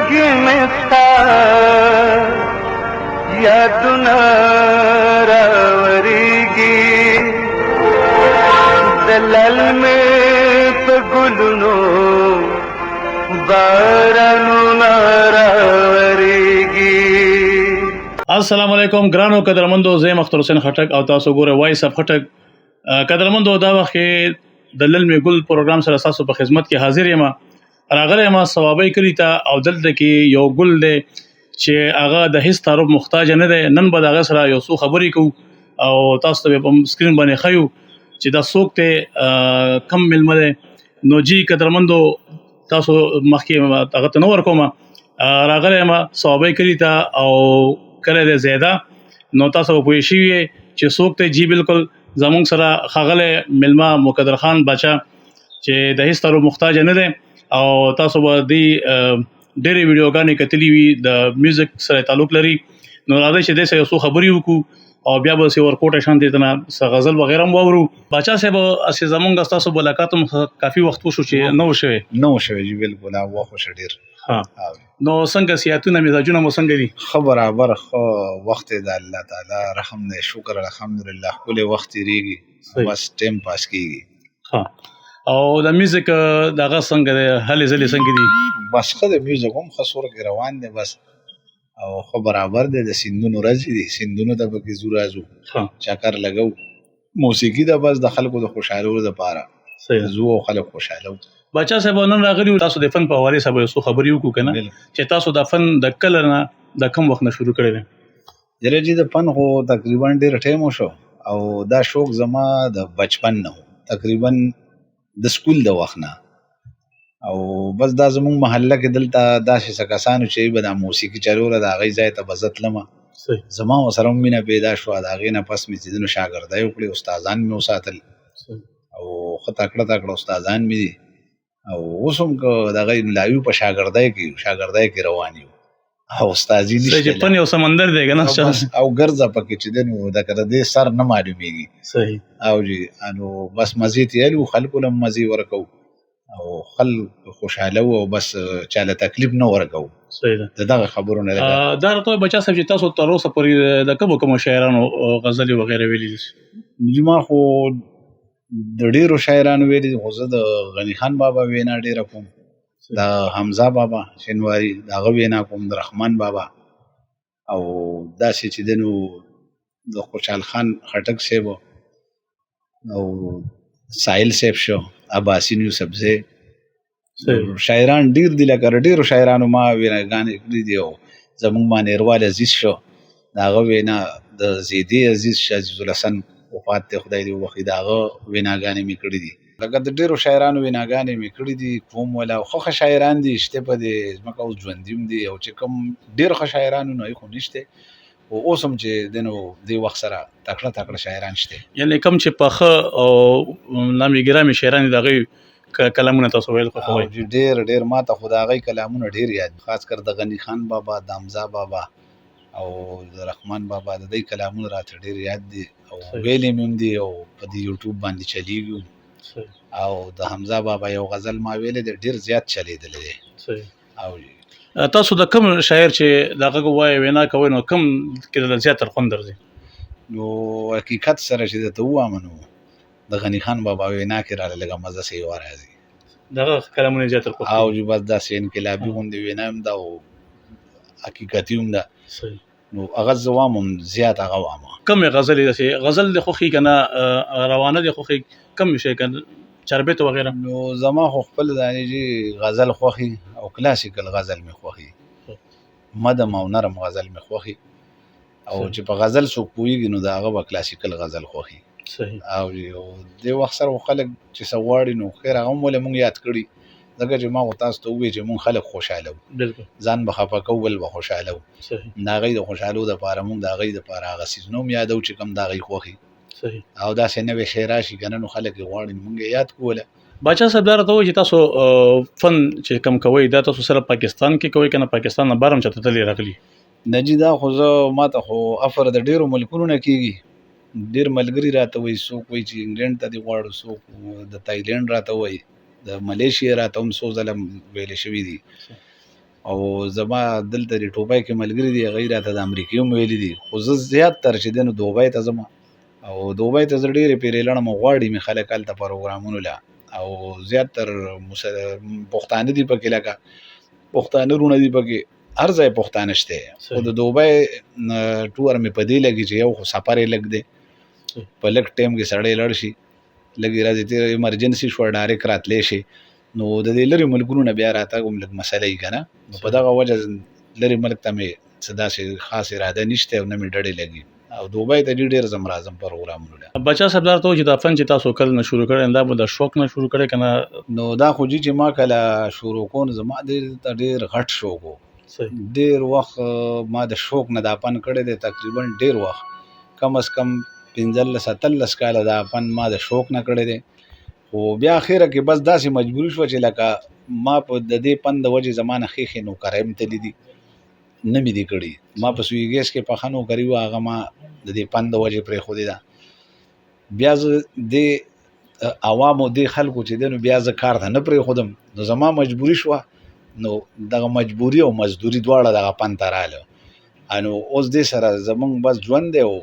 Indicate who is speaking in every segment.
Speaker 1: زړګي مې ستا یادونه راورېږي د للمې په ګلونو بارانونه راورېږي.
Speaker 2: السلام علیکم ګرانو قدرمندو، زه یم اختر حسین خټک او تاسو ګوره وایس اف خټک. قدرمندو، دا وخت کې د للمې ګل پروګرام سره تاسو په خدمت کې حاضر یم. راغلی یم ثوابۍ کلي ته او دلته کې یو ګل دی چې هغه د هیڅ تعارف محتاج نه دی. نن به د هغه سره یو څو خبرې کوو او تاسو ته په سکرین باندې ښیو چې دا څوک دی، کم میلمه دی. نو جی قدرمندو، تاسو مخکې هغه ته نه ورکوم. راغلی یم ثوابۍ کلي ته او کلی دی زیده. نو تاسو به پوه شوي یې چې څوک دی. جی بالکل زمونږ سره ښاغلی میلمه مقدر خان باچا چې د هیڅ تعارف محتاج نه دی او تاسو به دې ډېرې ویډیوګانې کتلي وي، د میوزیک سره تعلق لري. نو راځئ چې دې سره یو څو خبرې وکړو او بیا به ورکوټه شانتې ته نه څه غزل وغیره هم واورو. باچا صاحب، اسې زمونږ ستاسو ملاقات هم کافي وخت وشو چې نه و شوی.
Speaker 3: جی بالکل وخت وشو ډېر.
Speaker 2: نو څنګه سیاحتونه مزاجونه مو څنګه دي؟
Speaker 3: ښه برابر ښه وخت دی، د الله تعالی رحم دی، شکر الحمدلله. ښکلی وخت تېرېږي، بس ټایم پاس کېږي.
Speaker 2: او د میوزیک دغه څنګه دی، هلې ځلې څنګه دي؟
Speaker 3: بس ښه دی، میوزیک هم ښه سوره کې روان دی بس، او ښه برابر دی. د سیندونو ورځې دي، سیندونو ته پکې ځو راځو، چکر لګو. موسیقي ده بس د خلکو د خوشحالولو دپاره ځو او خلک خوشحالو.
Speaker 2: باچا صاحب، نن راغلي یو تاسو د فن په حوالې سره یو څو خبرې وکړو که نه، چې تاسو دا فن د کله نه د کم وخت نه شروع کړی دی؟
Speaker 3: یاره جي، د فن خو تقریبا ډېر ټایم وشو او دا شوق زما د بچپن نه و، تقریبا د سکول د وخت نه. او بس دا زمونږ محله کې دلته داسې څه کسانو چې به دا موسیقي چلوله، د هغوی ځای ته به زه تلمه. زما ورسره هم مینه پیدا شوه. د هغې نه پس مې چې ځینو شاګردۍ وکړې، استادان مې وساتل او ښه تکړه استادان مې دي. او اوس هم که د هغوی ملاوي په شاګردۍ کې روان یو او استازي نشته.
Speaker 2: فن یو سمندر دی که نه،
Speaker 3: او ګرځه پکې چې دی نو د دې سر نه معلومېږي. او جي نو بس مزې تیالو، خلکو له هم مزې ورکو او خلک خوشحاله او بس چاله تکلیف نه ورکو. د دغه خبرو نه
Speaker 2: دا راته بچا صاحب چې تاسو تر اوسه پورې د کومو شاعرانو غزلې وغیره ویلي دي؟
Speaker 3: ما خو د ډېرو شاعرانو ویلي دي، خو زه د غني خان بابا وینا ډېره کوم، د حمزه بابا شینواري د هغه وینا کوم، د رحمان بابا، او داسې چې دی نو د خوشحال خان خټک صاحب او ساحل صاحب شو، عباسین یوسفزی شاعران ډېر دي. لکه ډېرو شاعرانو ما ویناګانې کړي دي. او زمونږ مانیروال عزیز شو، د هغه وینا، د زیدي عزیز شاه عزیز الحسن وفات دی، خدای دې وبخښي، د هغه ویناګانې مې کړي دي. لکه د ډېرو شاعرانو ویناګانې مې کړي دي کوم ولا. خو ښه شاعران دي شته په دې ځمکه، اوس ژوندي هم دي. او چې کوم ډېر ښه شاعرانو نه خو نشته، او اوس هم چې دی نو دې وخت سره تکړه شاعران شته.
Speaker 2: یعنې کوم چې پاخه او نامي ګرامي شاعران دي، د هغوی کلامونه تاسو ویل خوښوئ؟
Speaker 3: ډېر ما ته خو د هغوی کلامونه ډېر یاد دي، خاص کر د غني خان بابا، د حمزه بابا او د رحمان بابا، د دوی کلامونه راته ډېر یاد دي او ویلې مې هم دي او په دې یوټیوب باندې چلیږي. او د حمزه بابا یو غزل ما ویلې دی، ډېر زیات چلیدلی دی. او
Speaker 2: تاسو د کوم شاعر چې د هغه وایي وینا کوئ، نو کوم کې د زیاتر خوند درځي؟
Speaker 3: نو حقیقت سره چې درته ووایم، نو د غني خان بابا وینا کې راله لږه مزه صحیح راځي،
Speaker 2: دغه کلامونه زیاتر خوښ.
Speaker 3: او چې بس داسې انقلابي غوندې وینا هم ده او حقیقتي هم ده. نو هغه زه وایم هم زیات هغه وایم.
Speaker 2: کومې غزلې داسې غزل دې خوښي که نه، روانه دې خوښي، کوم شی که چربیت وغیره؟
Speaker 3: نو زما خو خپل دانې جي غزل خوښي او کلاسیکل غزل مې خوښي، مدم او نرم غزل مې خوښي. او چې په غزل څوک پوهېږي نو د هغه به کلاسیکل غزل خوښي. او دې وخت سره خلک چې څه غواړي، نو خیر هغه هم ولې مونږ یاد کړي، ځکه چې ما خو تاسو ته ووایي چې مونږ خلک خوشحالو، ځان به خفه کوو، بل به خوشحالو. د هغوی د خوشحالو دپاره مونږ د هغوی دپاره هغه څیزونه هم یادو چې کوم د هغوی خوښي. او داسې نوې شی راشي که نه، نو خلک یې غواړي مونږ یې یاد کوله.
Speaker 2: باچا صاحب، دا راته وایي چې تاسو فن چې کم کوئ، دا تاسو صرف پاکستان کې کوئ که نه پاکستان نه بهر هم چاته تللی راغلي؟
Speaker 3: نه جي، دا خو زه ما ته خو افر د ډېرو ملکونو نه کېږي. ډېر ملګري راته وایي، څوک وایي چې انګلینډ ته دې غواړو، څوک د تایلینډ راته وایي، د ملیشیا راته هم څو ځله ویلې شوي دي. او زما دلته د ټوبای کې ملګري دي هغوی راته د امریکې هم ویلي دي خو زه زیات تر چې دی نو دوبۍ ته ځم او دوبۍ ته زه ډېرې پیرې لړم او غواړي مې خلک هلته پروګرامونو له او زیات تر پښتانه دي پکې لکه پښتانه رونه دي پکې هر ځای پښتانه شته خو د دوبۍ ټور مې په دې لګي چې یو خو سفر یې لږ دی په لږ ټایم کې سړی لړ شي لږ راځي تېر ایمرجنسي شوه ډایرکټ راتلی شي نو د دې لرې ملکونو نه بیا راتګ هم لږ مسله وي که نه نو په دغه وجه لرې ملک ته مې څه داسې خاص اراده نشته او نه مې ډډې لګي او دوبۍ ته ډېر ځم راځم پروګرامونو له
Speaker 2: بچا صاحب دا ته چې دا فن چې تاسو کله نه شروع کړی دا به د شوق نه شروع کړی که نه
Speaker 3: نو دا خو چې ما کله شروع کوم زما ډېر غټ شوق و ډېر وخت ما د شوق نه دا فن کړی دی تقریبا ډېر وخت کم از کم 15-17 کاله دا فن ما د شوق نه کړی دی خو بیا اخره کې بس داسې مجبوري شوه چې لکه ما په د دې فن د وجې زما نه ښې نوکرۍ هم تللي دي نه مې دي کړي ما په سوی ګیس کې پخه نوکري وه هغه ما د دې فن د وجې پرېښودې ده بیا زه دې عوامو دې خلکو چې دی نو بیا زه کار ته نه پرېښودم نو زما مجبوري شوه نو دغه مجبوري او مزدوري دواړه دغه فن ته راغله نو اوس دې سره زمونږ بس ژوند دی او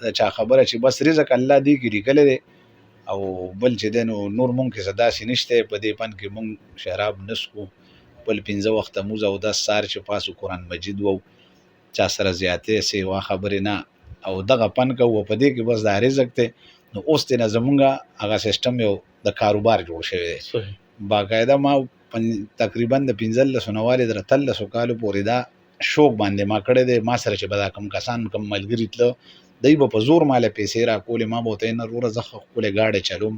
Speaker 3: د چا خبره چې بس رزق الله دې کې لیکلی دی او بل چې دی نو نور مونږ کې څه داسې نشته په دې فن کې مونږ شراب نه څښو بل 15 وخته مونځ او 10 سهار چې پاسو قرآن مجید وو چا سره زیاتې سیوا خبرې نه او دغه فن کوو په دې کې بس دا رزق دی نو اوس دی نه زمونږ هغه سیسټم یو د کاروبار جوړ شوی دی باقاعده ما تقریبا د 15 نوالې در 13 کالو پورې دا شوق باندې ما کړی دی ما سره چې به دا کم کسان کم ملګري تله دی به په زور ماله پیسې راکولې ما به ورته نه وروره زه ښکلې ګاډۍ چلوم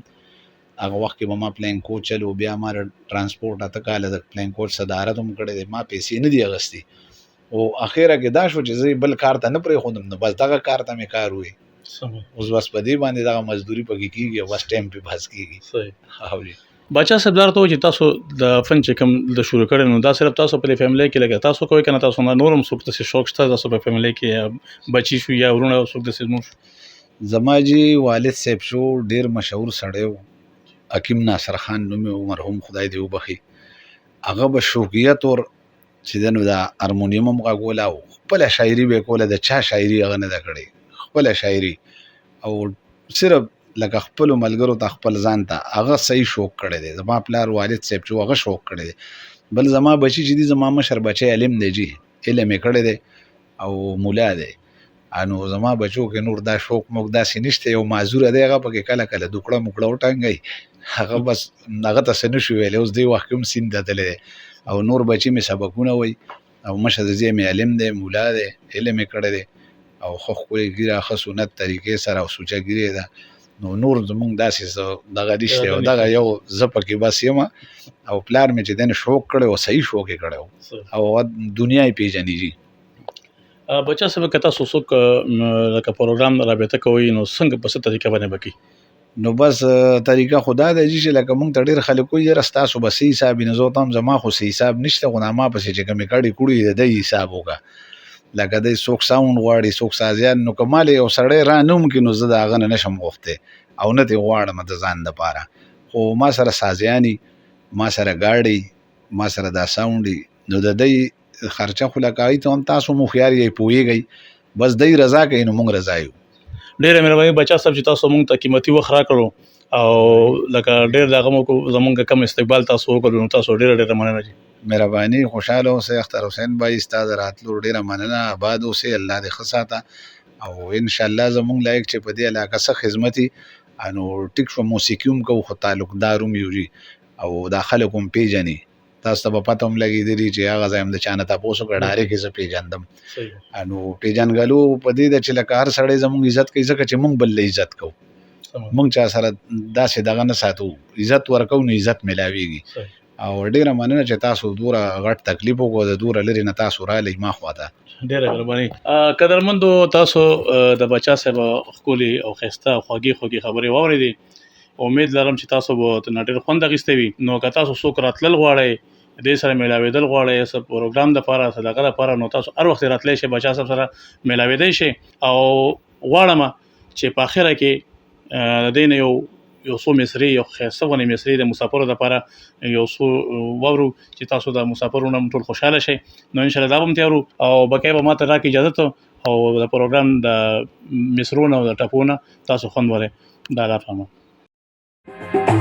Speaker 3: هغه وخت کې به ما پلین کوچ چلو بیا ما ټرانسپورټ اته کاله د پلین کوچ صدارت هم کړی دی ما پیسې نه دي اخیستې او اخره کې دا شو چې زه بل کار ته نه پرېښودم نو بس دغه کار ته مې کار وي اوس بس په دې باندې دغه مزدوري پکې کېږي او بس ټایم پې بس کېږي
Speaker 2: بچا صاحب دا ته چې تاسو د فن چې کوم د شروع کړی نو دا صرف تاسو په فیملی کې لګا تاسو کوی کنه تاسو نور هم څوک داسې شوق شته تاسو په فیملی کې بچی شو یا ورونه څوک داسې مو
Speaker 3: زما جی والد صاحب شو ډیر مشهور سړی و حکیم ناصر خان نوم یې مرحوم خدای دې وبخي هغه به شوقیه طور چې دنو دا هارمونیم هم غږوله او خپله شاعري به یې کوله د چا شاعري هغه نه ده کړې خپله شاعري او صرف لکه خپلو ملګرو ته خپل ځان ته هغه صحیح شوق کړی دی زما پلار والد صاحب چې هغه شوق کړی دی بل زما بچي چې دي زما مشر بچی علم دی جي علم یې کړی دی او مولا دی نو زما بچو کې نور دا شوق موږ داسې نشته یو معذوره دی هغه پکې کله کله دوکړه موکړه وټنګوي هغه بس هغه ته څه نه شو ویلی اوس دې وخت کې هم سیند ته تللی دی او نور بچي مې سبقونه وایي او مشر د ځای مې علم دی مولا دی علم یې کړی دی او ښه ښکلې ږیره ښه سنت طریقې سره او سوچه ږیرې ده نو نور زمونږ داسې دغه نشته او دغه یو زه پکې بس یم او پلار مې چې دی نه شوق کړی او صحیح شوق یې کړی او دنیا یې پېژني جي
Speaker 2: بچا صاحب که تاسو څوک لکه پروګرام رابطه کوئ نو څنګه په څه طریقه باندې به کوي
Speaker 3: نو بس طریقه خدا دی چې لکه مونږ ته ډېر خلک وایي یاره ستاسو به څه حساب وي نو زه ورته وایم زما خو څه حساب نشته خو ما پسې چې کومې کړې کړي د دی حساب وکړه لکه دی څوک ساوند غواړي څوک سازیان نو که مالې یو سړی را نه ممکن نو زه د هغه نه نشم غوښتی او نه ترې غواړم د ځان دپاره خو ما سره سازیاني ما سره ګاډي ما سره دا ساونډي نو د دی خرچه خو لکه هغوی ته هم تاسو هم هوښیار یې پوهېږئ بس دی رضا کوي نو موږ رضا یو
Speaker 2: ډېره مهرباني بچا صاحب چې تاسو موږ ته قیمتي وخت راکړو او لکه ډېر د هغه مو زمونږ کم استقبال تاسو وکړو نو تاسو ډېره مننه جي
Speaker 3: مهرباني خوشحاله اوسئ اختر حسین بھائی ستا د راتلو ډېره مننه آباد اوسئ الله دې ښه ساته او انشاءالله زمونږ لایق چې په دې علاقه څه خدمتي نو ټیک شو موسیقي هم کوو خو تعلقدار هم یو جي او دا خلک هم پېژني تاسو ته به پته هم لګېدلي چې هغه ځای هم د چا نه تپوس وکړه ډایرکټ یې زه پېژندم نو پېژنګلو په دې ده چې لکه هر سړی زمونږ عزت کوي ځکه چې مونږ بل له عزت کوو مونږ چا سره داسې دغه نه ساتو عزت ورکوو نو عزت میلاویږي او ډېره مننه چې تاسو دوره غټ تکلیف وکړو د دوره لرې نه تاسو راغلئ ما خواته
Speaker 2: ډېره مهرباني قدرمندو تاسو د بچا صاحب ښکلې او ښایسته او خوږې خبرې واورېدې امید لرم چې تاسو به ترې ډېر خوند اخیستی وي نو که تاسو څوک راتلل غواړئ دې سره میلاوېدل غواړئ څه پروګرام دپاره څه دغه دپاره نو تاسو هر وخت راتلی شئ بچا صاحب سره میلاوېدی شئ او غواړم چې په اخره کې د دې نه یو یو څو مصری یو خاصه ونې مصری د مسافرو لپاره یو څو وورو چې تاسو د مسافرونو ټول خوشاله شئ. نو ان شاء الله دا هم تیارو او بقای به ماته راکې اجازه ته او د پروګرام د مصرونو او د ټپونه تاسو خوند وره دا لا فهمه.